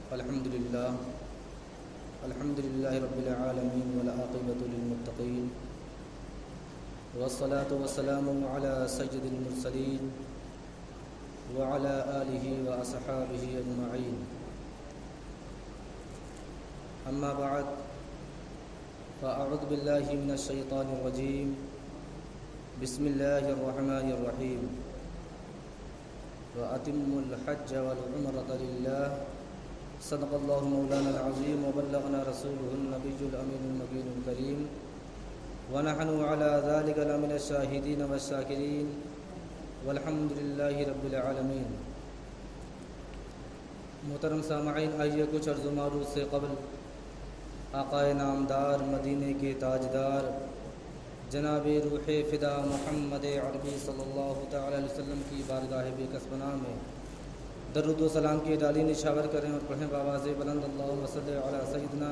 الحمد لله رب العالمين والعاقبة للمتقين والصلاة والسلام على سيد المرسلين وعلى آله وأصحابه أجمعين. أما بعد فأعوذ بالله من الشيطان الرجيم. بسم الله الرحمن الرحيم. وأتموا الحج والعمرة لله. صدق الله مولانا العظيم وبلغنا رسوله النبي الأمين المكين الكريم ونحن على ذلك لمن الشاهدين والشاكرين والحمد لله رب العالمین. محترم سامعین، آئیے کچھ عرض و معروض سے قبل آقائے نامدار مدینے کے تاجدار جناب روح فدا محمد عربی صلی اللہ تعالی علیہ وسلم کی بارگاہ بے کسبنا میں درود و سلام کی ڈالی نشاور کریں اور پڑھیں بآواز بلند اللہم صلی علی سیدنا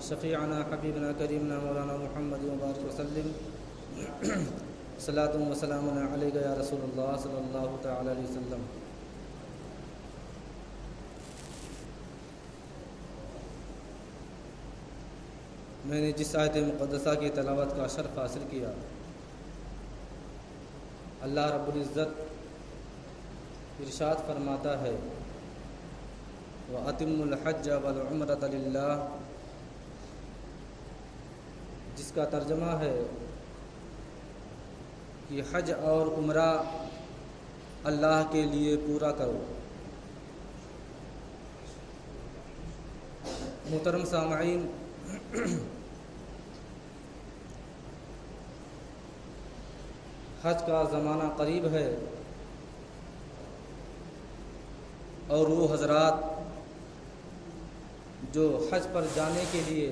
شفیعنا حبیبنا کریمنا مولانا محمد مبارک وسلم. صلاۃ و سلام علیک یا رسول اللہ صلی اللہ تعالی علیہ وسلم. میں نے جس آیت مقدسہ کی تلاوت کا شرف حاصل کیا، اللہ رب العزت ارشاد فرماتا ہے وَأَتِمُّ الْحَجَّ وَالْعُمْرَةَ لِلَّهِ، جس کا ترجمہ ہے کہ حج اور عمرہ اللہ کے لیے پورا کرو. محترم سامعین، حج کا زمانہ قریب ہے اور وہ حضرات جو حج پر جانے کے لیے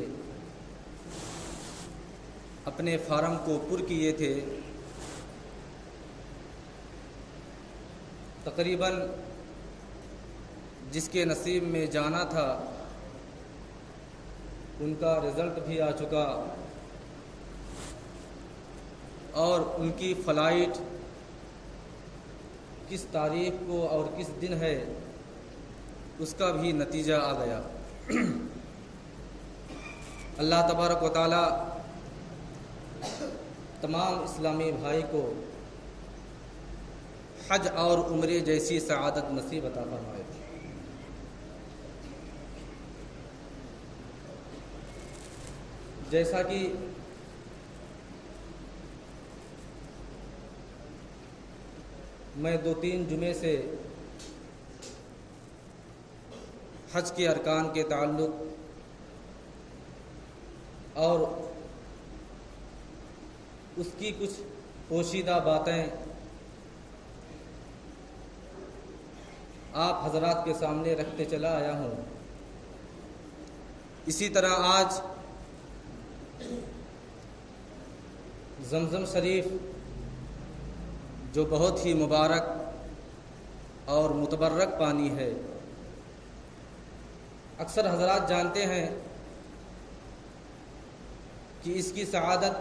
اپنے فارم کو پر کیے تھے، تقریباً جس کے نصیب میں جانا تھا ان کا رزلٹ بھی آ چکا اور ان کی فلائٹ کس تاریخ کو اور کس دن ہے اس کا بھی نتیجہ آ گیا. اللہ تبارک و تعالی تمام اسلامی بھائی کو حج اور عمرے جیسی سعادت نصیب عطا فرمائے. جیسا کہ میں 2-3 جمعے سے حج کے ارکان کے تعلق اور اس کی کچھ پوشیدہ باتیں آپ حضرات کے سامنے رکھتے چلا آیا ہوں. اسی طرح آج زمزم شریف جو بہت ہی مبارک اور متبرک پانی ہے، اکثر حضرات جانتے ہیں کہ اس کی سعادت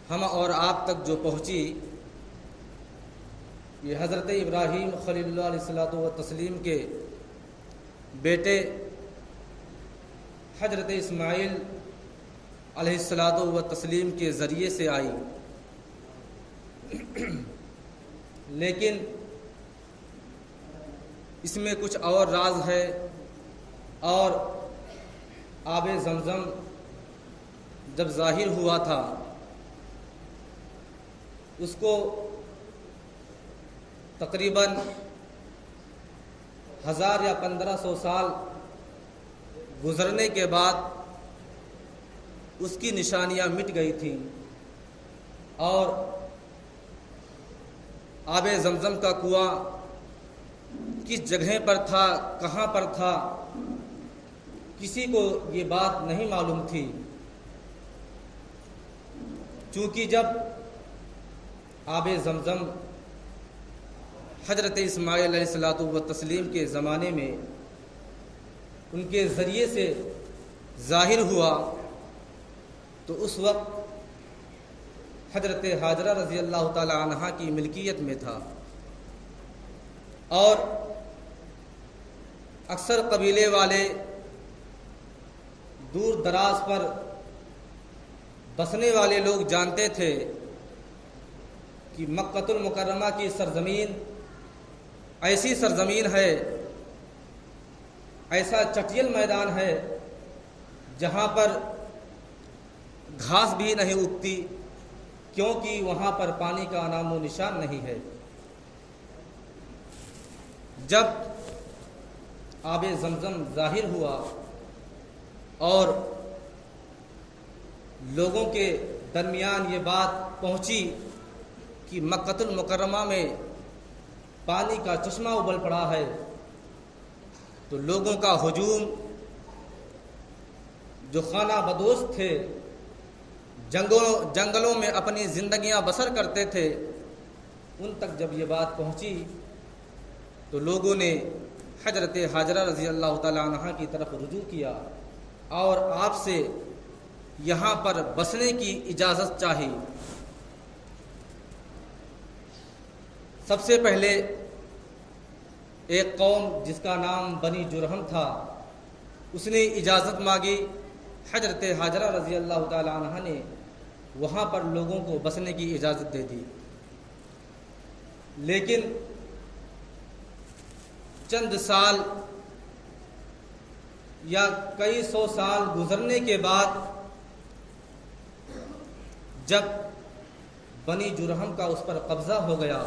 ہم اور آپ تک جو پہنچی یہ حضرت ابراہیم خلیل اللہ علیہ الصلوۃ والتسلیم کے بیٹے حضرت اسماعیل علیہ الصلوۃ والتسلیم کے ذریعے سے آئی. لیکن اس میں کچھ اور راز ہے اور آب زمزم جب ظاہر ہوا تھا اس کو تقریباً 1000 یا 1500 سال گزرنے کے بعد اس کی نشانیاں مٹ گئی تھیں اور آب زمزم کا کنواں کس جگہ پر تھا، کہاں پر تھا، کسی کو یہ بات نہیں معلوم تھی. چونکہ جب آب زمزم حضرت اسماعیل علیہ الصلوۃ والتسلیم کے زمانے میں ان کے ذریعے سے ظاہر ہوا تو اس وقت حضرت حاجرہ رضی اللہ تعالی عنہا کی ملکیت میں تھا اور اکثر قبیلے والے دور دراز پر بسنے والے لوگ جانتے تھے کہ مکۃ المکرمہ کی سرزمین ایسی سرزمین ہے، ایسا چٹیل میدان ہے جہاں پر گھاس بھی نہیں اگتی، کیونکہ وہاں پر پانی کا نام و نشان نہیں ہے۔ جب آب زمزم ظاہر ہوا اور لوگوں کے درمیان یہ بات پہنچی کہ مکۃ المکرمہ میں پانی کا چشمہ ابل پڑا ہے، تو لوگوں کا ہجوم، جو خانہ بدوش تھے، جنگلوں میں اپنی زندگیاں بسر کرتے تھے، ان تک جب یہ بات پہنچی تو لوگوں نے حضرت ہاجرہ رضی اللہ تعالی عنہا کی طرف رجوع کیا اور آپ سے یہاں پر بسنے کی اجازت چاہی۔ سب سے پہلے ایک قوم جس کا نام بنی جرہم تھا، اس نے اجازت مانگی، حضرت ہاجرہ رضی اللہ تعالی عنہا نے وہاں پر لوگوں کو بسنے کی اجازت دے دی۔ لیکن چند سال یا کئی سو سال گزرنے کے بعد جب بنی جرہم کا اس پر قبضہ ہو گیا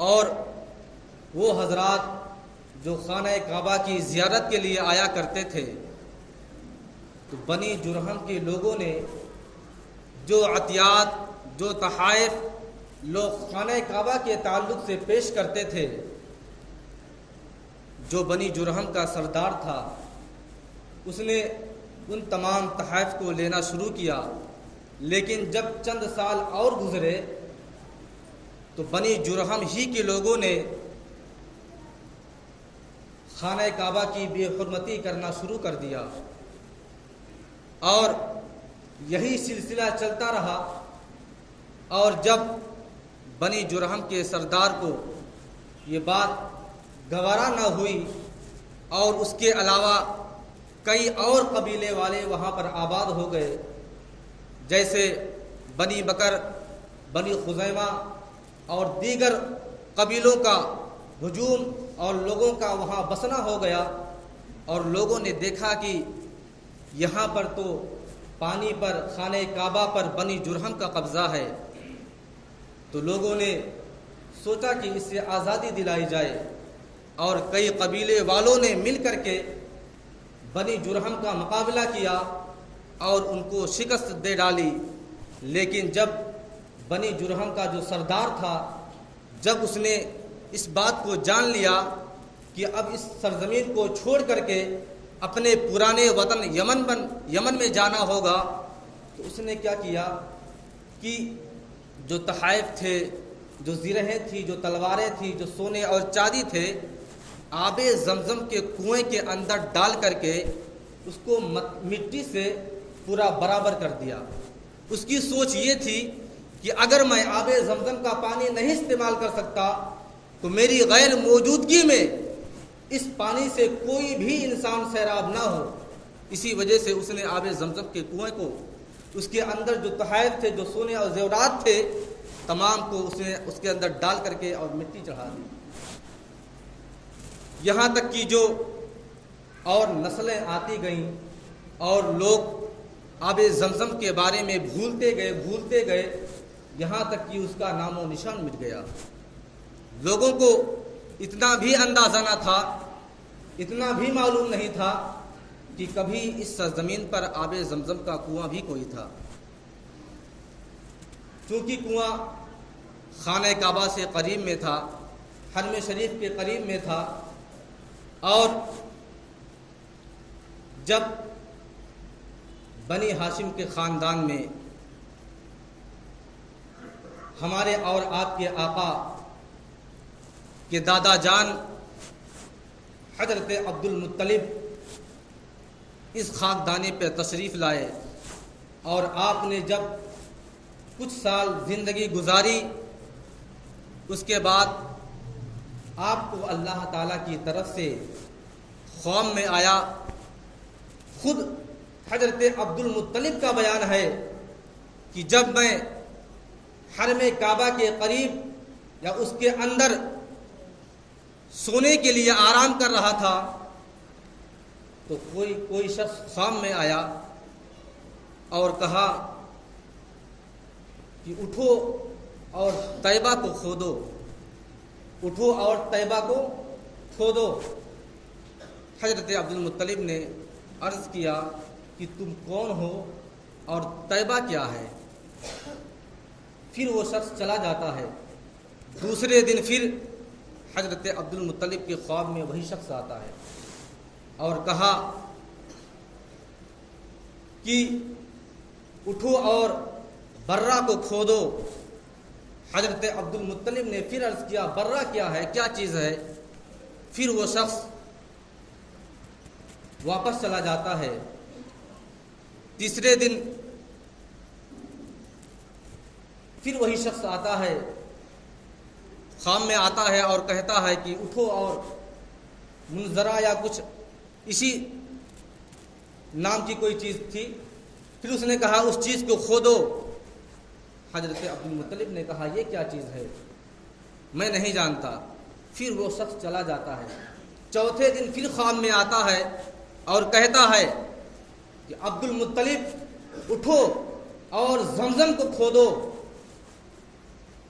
اور وہ حضرات جو خانہ کعبہ کی زیارت کے لیے آیا کرتے تھے، تو بنی جرہم کے لوگوں نے جو عطیات، جو تحائف لوگ خانہ کعبہ کے تعلق سے پیش کرتے تھے، جو بنی جرہم کا سردار تھا، اس نے ان تمام تحائف کو لینا شروع کیا۔ لیکن جب چند سال اور گزرے تو بنی جرہم ہی کے لوگوں نے خانہ کعبہ کی بے حرمتی کرنا شروع کر دیا، اور یہی سلسلہ چلتا رہا۔ اور جب بنی جرہم کے سردار کو یہ بات گوارا نہ ہوئی اور اس کے علاوہ کئی اور قبیلے والے وہاں پر آباد ہو گئے، جیسے بنی بکر، بنی خزیمہ اور دیگر قبیلوں کا ہجوم اور لوگوں کا وہاں بسنا ہو گیا، اور لوگوں نے دیکھا کہ یہاں پر تو پانی پر، خانہ کعبہ پر بنی جرہم کا قبضہ ہے، تو لوگوں نے سوچا کہ اس سے آزادی دلائی جائے، اور کئی قبیلے والوں نے مل کر کے بنی جرہم کا مقابلہ کیا اور ان کو شکست دے ڈالی۔ لیکن جب بنی جرہم کا جو سردار تھا، جب اس نے اس بات کو جان لیا کہ اب اس سرزمین کو چھوڑ کر کے اپنے پرانے وطن یمن میں جانا ہوگا، تو اس نے کیا کیا کہ جو تحائف تھے، جو زرہیں تھی، جو تلواریں تھیں، جو سونے اور چاندی تھے، آب زمزم کے کنویں کے اندر ڈال کر کے اس کو مٹی سے پورا برابر کر دیا۔ اس کی سوچ یہ تھی کہ اگر میں آب زمزم کا پانی نہیں استعمال کر سکتا تو میری غیر موجودگی میں اس پانی سے کوئی بھی انسان سیراب نہ ہو۔ اسی وجہ سے اس نے آب زمزم کے کنویں کو، اس کے اندر جو تحائف تھے، جو سونے اور زیورات تھے، تمام کو اس نے اس کے اندر ڈال کر کے اور مٹی چڑھا دی۔ یہاں تک کہ جو اور نسلیں آتی گئیں اور لوگ آب زمزم کے بارے میں بھولتے گئے، یہاں تک کہ اس کا نام و نشان مٹ گیا۔ لوگوں کو اتنا بھی اندازہ نہ تھا، اتنا بھی معلوم نہیں تھا کہ کبھی اس سرزمین پر آب زمزم کا کنواں بھی کوئی تھا۔ چونکہ کنواں خانہ کعبہ سے قریب میں تھا، حرم شریف کے قریب میں تھا، اور جب بنی ہاشم کے خاندان میں ہمارے اور آپ کے آقا کے دادا جان حضرت عبد المطلب اس خاکدانے پہ تشریف لائے، اور آپ نے جب کچھ سال زندگی گزاری، اس کے بعد آپ کو اللہ تعالیٰ کی طرف سے خواب میں آیا. خود حضرت عبد المطلب کا بیان ہے کہ جب میں حرم کعبہ کے قریب یا اس کے اندر سونے کے لیے آرام کر رہا تھا تو کوئی شخص خواب میں آیا اور کہا کہ اٹھو اور طیبہ کو کھودو، اٹھو اور طیبہ کو کھودو. حضرت عبد المطلب نے عرض کیا کہ تم کون ہو اور طیبہ کیا ہے؟ پھر وہ شخص چلا جاتا ہے. دوسرے دن پھر حضرت عبد المطلب کے خواب میں وہی شخص آتا ہے اور کہا کہ اٹھو اور برہ کو کھودو. حضرت عبد المطلب نے پھر عرض کیا برہ کیا ہے، کیا چیز ہے؟ پھر وہ شخص واپس چلا جاتا ہے. تیسرے دن پھر وہی شخص آتا ہے، خواب میں آتا ہے اور کہتا ہے کہ اٹھو اور منظرہ یا کچھ اسی نام کی کوئی چیز تھی. پھر اس نے کہا اس چیز کو کھودو. حضرت عبد المطلب نے کہا یہ کیا چیز ہے؟ میں نہیں جانتا. پھر وہ شخص چلا جاتا ہے. چوتھے دن پھر خواب میں آتا ہے اور کہتا ہے کہ عبد المطلب اٹھو اور زمزم کو کھودو.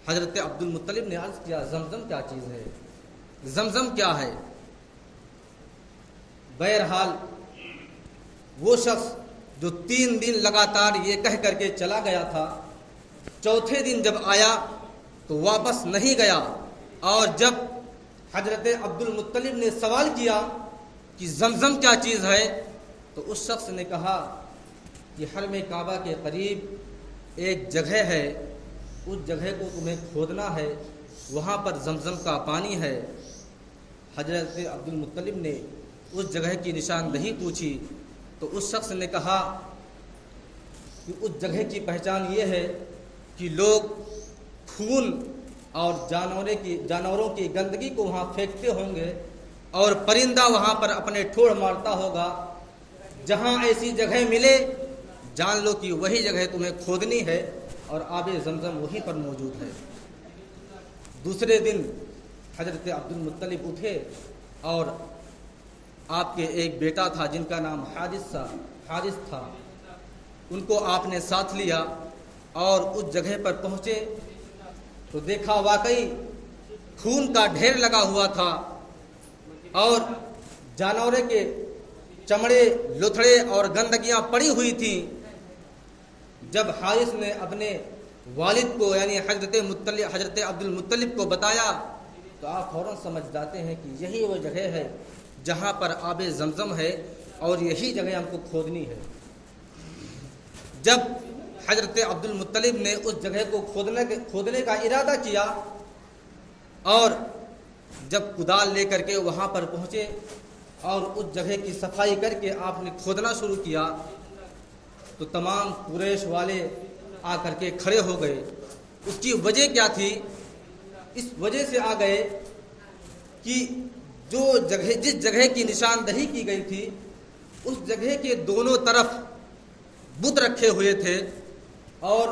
حضرت عبد المطلب نے عرض کیا زمزم کیا چیز ہے، زمزم کیا ہے؟ بہرحال وہ شخص جو 3 دن لگاتار یہ کہہ کر کے چلا گیا تھا، چوتھے دن جب آیا تو واپس نہیں گیا. اور جب حضرت عبد المطلب نے سوال کیا کہ زمزم کیا چیز ہے تو اس شخص نے کہا کہ حرم کعبہ کے قریب ایک جگہ ہے، اس جگہ کو تمہیں کھودنا ہے، وہاں پر زمزم کا پانی ہے. حضرت عبد المطلب نے اس جگہ کی نشاندہی پوچھی تو اس شخص نے کہا کہ اس جگہ کی پہچان یہ ہے کہ لوگ خون اور جانوروں کی گندگی کو وہاں پھینکتے ہوں گے اور پرندہ وہاں پر اپنے ٹھوڑ مارتا ہوگا. جہاں ایسی جگہ ملے جان لو کہ وہی جگہ تمہیں کھودنی ہے اور آب زمزم وہیں پر موجود ہے. دوسرے دن حضرت عبد المطلب اٹھے اور آپ کے ایک بیٹا تھا جن کا نام حارث تھا، ان کو آپ نے ساتھ لیا اور اس جگہ پر پہنچے تو دیکھا واقعی خون کا ڈھیر لگا ہوا تھا اور جانوروں کے چمڑے لتھڑے اور گندگیاں پڑی ہوئی تھیں. جب حارث نے اپنے والد کو یعنی حضرت عبد المطلب کو بتایا تو آپ فوراً سمجھ جاتے ہیں کہ یہی وہ جگہ ہے جہاں پر آب زمزم ہے اور یہی جگہ ہم کو کھودنی ہے. جب حضرت عبد المطلب نے اس جگہ کو کھودنے کا ارادہ کیا اور جب کدال لے کر کے وہاں پر پہنچے اور اس جگہ کی صفائی کر کے آپ نے کھودنا شروع کیا تو تمام قریش والے آ کر کے کھڑے ہو گئے. اس کی وجہ کیا تھی؟ اس وجہ سے آ گئے کہ جس جگہ کی نشاندہی کی گئی تھی اس جگہ کے دونوں طرف بت رکھے ہوئے تھے اور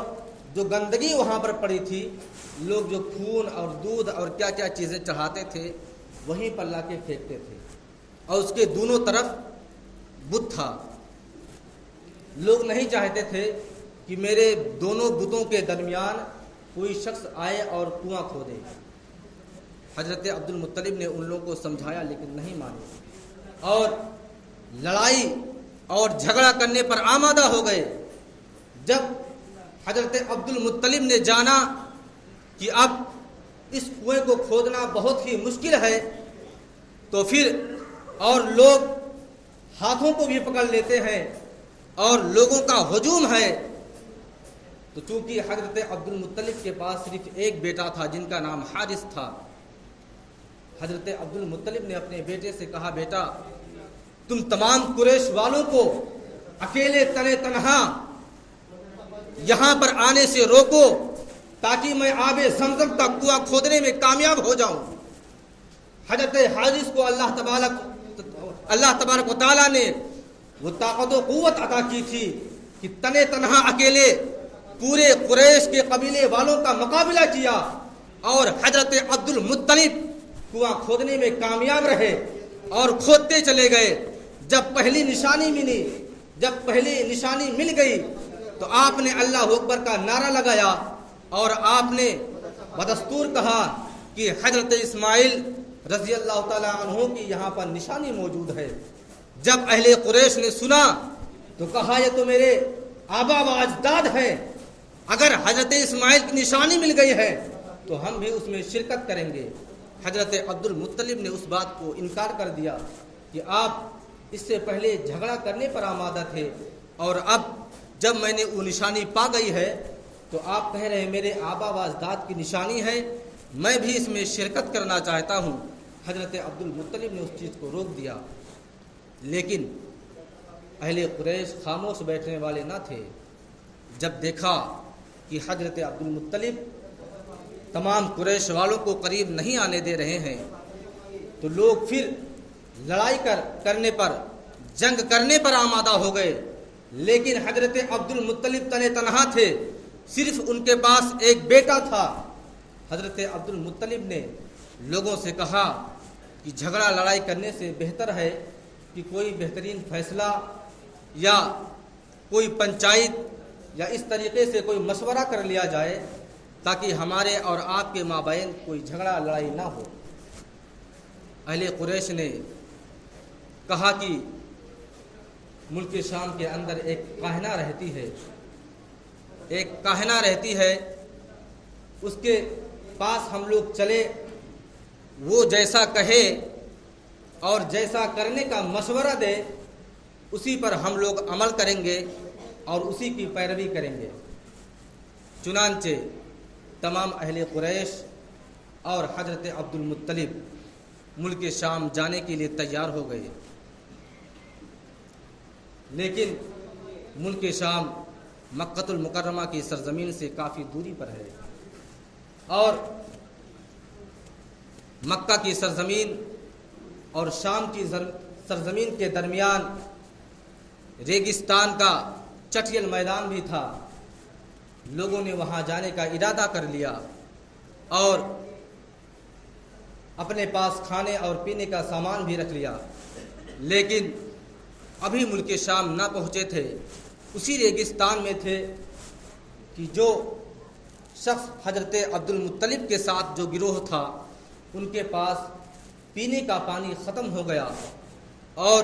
جو گندگی وہاں پر پڑی تھی، لوگ جو خون اور دودھ اور کیا کیا چیزیں چڑھاتے تھے وہیں پر لا کے پھینکتے تھے اور اس کے دونوں طرف بت تھا. لوگ نہیں چاہتے تھے کہ میرے دونوں بتوں کے درمیان کوئی شخص آئے اور کنواں کھودے. حضرت عبد المطلب نے ان لوگوں کو سمجھایا لیکن نہیں مانے اور لڑائی اور جھگڑا کرنے پر آمادہ ہو گئے. جب حضرت عبد المطلب نے جانا کہ اب اس کنویں کو کھودنا بہت ہی مشکل ہے تو پھر اور لوگ ہاتھوں کو بھی پکڑ لیتے ہیں اور لوگوں کا ہجوم ہے، تو چونکہ حضرت عبد المطلب کے پاس صرف ایک بیٹا تھا جن کا نام حارث تھا، حضرت عبد المطلب نے اپنے بیٹے سے کہا بیٹا تم تمام قریش والوں کو اکیلے تنہا یہاں پر آنے سے روکو تاکہ میں آب زمزم کا کنواں کھودنے میں کامیاب ہو جاؤں. حضرت حارث کو اللہ اللہ تبارک و تعالیٰ نے وہ طاقت و قوت عطا کی تھی کہ تنے تنہا اکیلے پورے قریش کے قبیلے والوں کا مقابلہ کیا اور حضرت عبد المطلب کنواں کھودنے میں کامیاب رہے اور کھودتے چلے گئے۔ جب پہلی نشانی مل گئی تو آپ نے اللہ اکبر کا نعرہ لگایا اور آپ نے بدستور کہا کہ حضرت اسماعیل رضی اللہ تعالیٰ عنہ کی یہاں پر نشانی موجود ہے۔ جب اہل قریش نے سنا تو کہا یہ تو میرے آبا و اجداد ہیں، اگر حضرت اسماعیل کی نشانی مل گئی ہے تو ہم بھی اس میں شرکت کریں گے۔ حضرت عبد المطلب نے اس بات کو انکار کر دیا کہ آپ اس سے پہلے جھگڑا کرنے پر آمادہ تھے اور اب جب میں نے وہ نشانی پا گئی ہے تو آپ کہہ رہے ہیں میرے آبا و اجداد کی نشانی ہے، میں بھی اس میں شرکت کرنا چاہتا ہوں۔ حضرت عبد المطلب نے اس چیز کو روک دیا، لیکن اہل قریش خاموش بیٹھنے والے نہ تھے۔ جب دیکھا کہ حضرت عبد المطلب تمام قریش والوں کو قریب نہیں آنے دے رہے ہیں تو لوگ پھر لڑائی کرنے پر جنگ کرنے پر آمادہ ہو گئے، لیکن حضرت عبد المطلب تنے تنہا تھے، صرف ان کے پاس ایک بیٹا تھا۔ حضرت عبد المطلب نے لوگوں سے کہا کہ جھگڑا لڑائی کرنے سے بہتر ہے کہ کوئی بہترین فیصلہ یا کوئی پنچایت یا اس طریقے سے کوئی مشورہ کر لیا جائے تاکہ ہمارے اور آپ کے مابین کوئی جھگڑا لڑائی نہ ہو۔ اہل قریش نے کہا کہ ملک شام کے اندر ایک کاہنہ رہتی ہے، اس کے پاس ہم لوگ چلے، وہ جیسا کہے اور جیسا کرنے کا مشورہ دے اسی پر ہم لوگ عمل کریں گے اور اسی کی پیروی کریں گے۔ چنانچہ تمام اہل قریش اور حضرت عبد المطلب ملک شام جانے کے لیے تیار ہو گئے، لیکن ملک شام مکہ المکرمہ کی سرزمین سے کافی دوری پر ہے اور مکہ کی سرزمین اور شام کی سرزمین کے درمیان ریگستان کا چٹیل میدان بھی تھا۔ لوگوں نے وہاں جانے کا ارادہ کر لیا اور اپنے پاس کھانے اور پینے کا سامان بھی رکھ لیا، لیکن ابھی ملک شام نہ پہنچے تھے، اسی ریگستان میں تھے کہ جو شخص حضرت عبد المطلب کے ساتھ جو گروہ تھا ان کے پاس پینے کا پانی ختم ہو گیا اور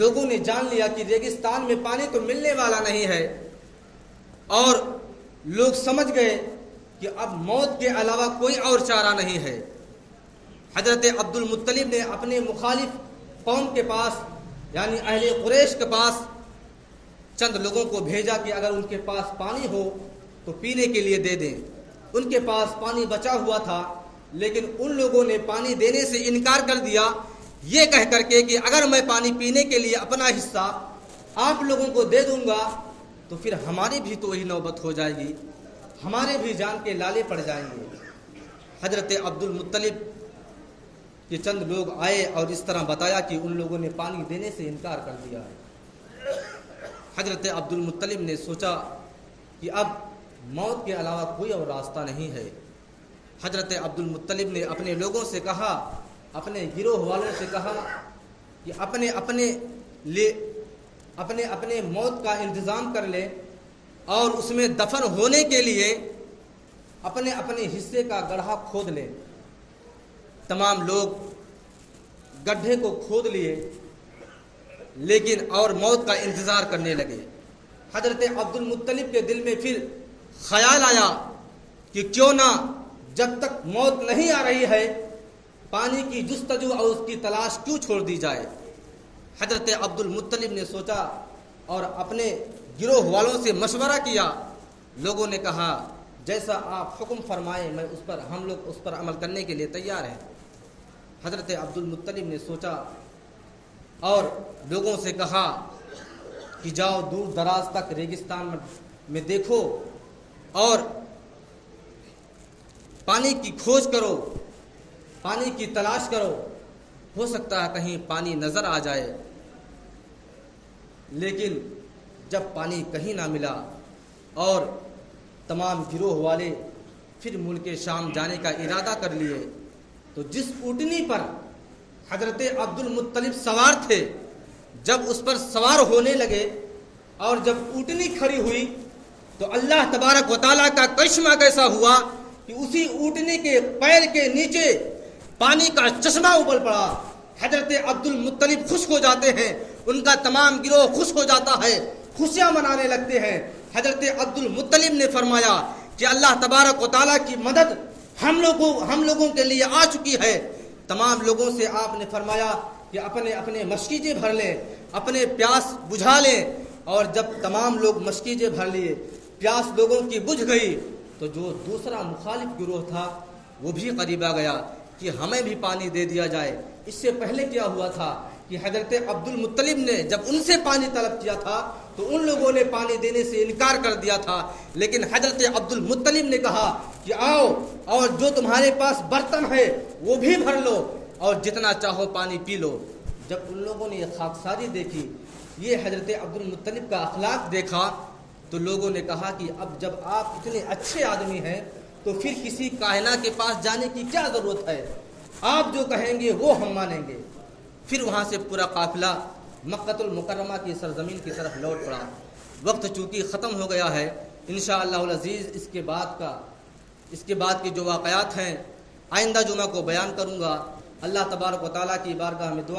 لوگوں نے جان لیا کہ ریگستان میں پانی تو ملنے والا نہیں ہے اور لوگ سمجھ گئے کہ اب موت کے علاوہ کوئی اور چارہ نہیں ہے۔ حضرت عبد المطلب نے اپنے مخالف قوم کے پاس یعنی اہل قریش کے پاس چند لوگوں کو بھیجا کہ اگر ان کے پاس پانی ہو تو پینے کے لیے دے دیں۔ ان کے پاس پانی بچا ہوا تھا، لیکن ان لوگوں نے پانی دینے سے انکار کر دیا، یہ کہہ کر کے کہ اگر میں پانی پینے کے لیے اپنا حصہ آپ لوگوں کو دے دوں گا تو پھر ہماری بھی تو وہی نوبت ہو جائے گی، ہمارے بھی جان کے لالے پڑ جائیں گے۔ حضرت عبد المطلب کے چند لوگ آئے اور اس طرح بتایا کہ ان لوگوں نے پانی دینے سے انکار کر دیا ہے۔ حضرت عبد المطلب نے سوچا کہ اب موت کے علاوہ کوئی اور راستہ نہیں ہے۔ حضرت عبد المطلب نے اپنے لوگوں سے کہا، اپنے گروہ والوں سے کہا کہ اپنے موت کا انتظام کر لے اور اس میں دفن ہونے کے لیے اپنے حصے کا گڑھا کھود لے۔ تمام لوگ گڈھے کو کھود لیے لیکن اور موت کا انتظار کرنے لگے۔ حضرت عبد المطلب کے دل میں پھر خیال آیا کہ کیوں نہ جب تک موت نہیں آ رہی ہے پانی کی جستجو اور اس کی تلاش کیوں چھوڑ دی جائے۔ حضرت عبد المطلب نے سوچا اور اپنے گروہ والوں سے مشورہ کیا۔ لوگوں نے کہا جیسا آپ حکم فرمائیں ہم لوگ اس پر عمل کرنے کے لیے تیار ہیں۔ حضرت عبد المطلب نے سوچا اور لوگوں سے کہا کہ جاؤ دور دراز تک ریگستان میں دیکھو اور پانی کی کھوج کرو، پانی کی تلاش کرو۔ ہو سکتا ہے کہیں پانی نظر آ جائے، لیکن جب پانی کہیں نہ ملا اور تمام گروہ والے پھر ملک شام جانے کا ارادہ کر لیے، تو جس اونٹنی پر حضرت عبد المطلب سوار تھے، جب اس پر سوار ہونے لگے اور جب اونٹنی کھڑی ہوئی تو اللہ تبارک و تعالیٰ کا کرشمہ کیسا ہوا کہ اسی اونٹنی کے پیر کے نیچے پانی کا چشمہ ابل پڑا۔ حضرت عبد المطلب خوش ہو جاتے ہیں، ان کا تمام گروہ خوش ہو جاتا ہے، خوشیاں منانے لگتے ہیں۔ حضرت عبد المطلب نے فرمایا کہ اللہ تبارک و تعالیٰ کی مدد ہم لوگوں کے لیے آ چکی ہے۔ تمام لوگوں سے آپ نے فرمایا کہ اپنے اپنے مشکیزیں بھر لیں، اپنے پیاس بجھا لیں، اور جب تمام لوگ مشکیزیں بھر لیے، پیاس لوگوں کی بجھ گئی، تو جو دوسرا مخالف گروہ تھا وہ بھی قریب آ گیا کہ ہمیں بھی پانی دے دیا جائے۔ اس سے پہلے کیا ہوا تھا کہ حضرت عبد المطلب نے جب ان سے پانی طلب کیا تھا تو ان لوگوں نے پانی دینے سے انکار کر دیا تھا، لیکن حضرت عبد المطلب نے کہا کہ آؤ اور جو تمہارے پاس برتن ہے وہ بھی بھر لو اور جتنا چاہو پانی پی لو۔ جب ان لوگوں نے یہ خاکساری دیکھی، یہ حضرت عبد المطلب کا اخلاق دیکھا، تو لوگوں نے کہا کہ اب جب آپ اتنے اچھے آدمی ہیں تو پھر کسی کاہنہ کے پاس جانے کی کیا ضرورت ہے، آپ جو کہیں گے وہ ہم مانیں گے۔ پھر وہاں سے پورا قافلہ مکۃ المکرمہ کی سرزمین کی طرف لوٹ پڑا۔ وقت چونکہ ختم ہو گیا ہے، انشاءاللہ العزیز اس کے بعد کے جو واقعات ہیں آئندہ جمعہ کو بیان کروں گا۔ اللہ تبارک و تعالیٰ کی بارگاہ میں دعا